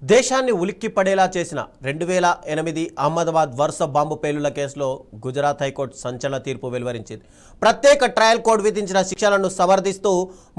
దేశాన్ని ఉలిక్కి పడేలా చేసిన 2008 అహ్మదాబాద్ వరుస బాంబు పేలుళ్ల కేసులో గుజరాత్ హైకోర్టు సంచలన తీర్పు వెలువరించింది. ప్రత్యేక ట్రయల్ కోడ్ విధించిన శిక్షలను సమర్థిస్తూ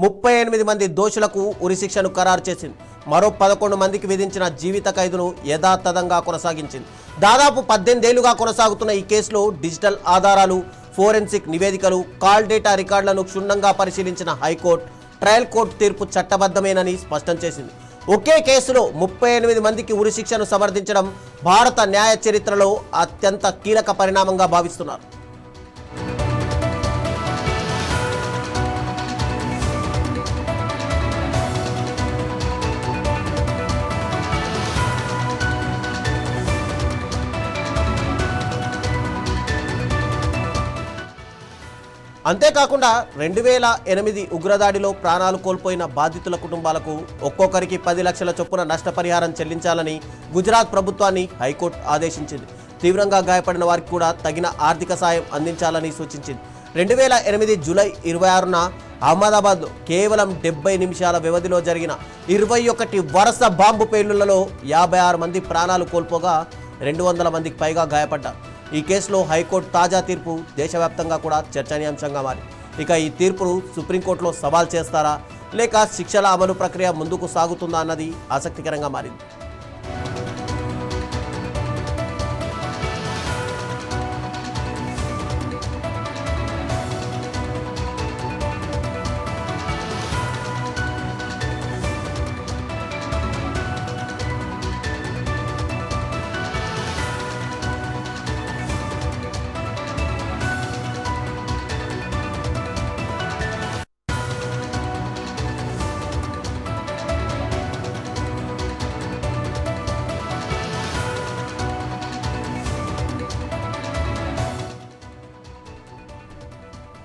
38 మంది దోషులకు ఉరిశిక్షను ఖరారు చేసింది. మరో 11 మందికి విధించిన జీవిత ఖైదును యథాతథంగా కొనసాగించింది. దాదాపు 18 ఏళ్లుగా కొనసాగుతున్న ఈ కేసులో డిజిటల్ ఆధారాలు, ఫోరెన్సిక్ నివేదికలు, కాల్ డేటా రికార్డులను క్షుణ్ణంగా పరిశీలించిన హైకోర్టు ట్రయల్ కోర్టు తీర్పు చట్టబద్ధమేనని స్పష్టం చేసింది. ఒకే కేసులో 38 మందికి ఉరిశిక్షను సమర్థించడం భారత న్యాయ చరిత్రలో అత్యంత కీలక పరిణామంగా భావిస్తున్నారు. అంతేకాకుండా 2008 ఉగ్రదాడిలో ప్రాణాలు కోల్పోయిన బాధితుల కుటుంబాలకు ఒక్కొక్కరికి 10 లక్షల చొప్పున నష్టపరిహారం చెల్లించాలని గుజరాత్ ప్రభుత్వాన్ని హైకోర్టు ఆదేశించింది. తీవ్రంగా గాయపడిన వారికి కూడా తగిన ఆర్థిక సాయం అందించాలని సూచించింది. 2008 జూలై 26న అహ్మదాబాద్లో కేవలం 70 నిమిషాల వ్యవధిలో జరిగిన 21 వరుస బాంబు పేలుళ్లలో 56 మంది ప్రాణాలు కోల్పోగా 200 మందికి పైగా గాయపడ్డారు. ఈ కేసులో హైకోర్టు తాజా తీర్పు దేశవ్యాప్తంగా కూడా చర్చనీయాంశంగా మారింది. ఇక ఈ తీర్పును సుప్రీంకోర్టులో సవాల్ చేస్తారా లేక శిక్షల అమలు ప్రక్రియ ముందుకు సాగుతుందా అన్నది ఆసక్తికరంగా మారింది.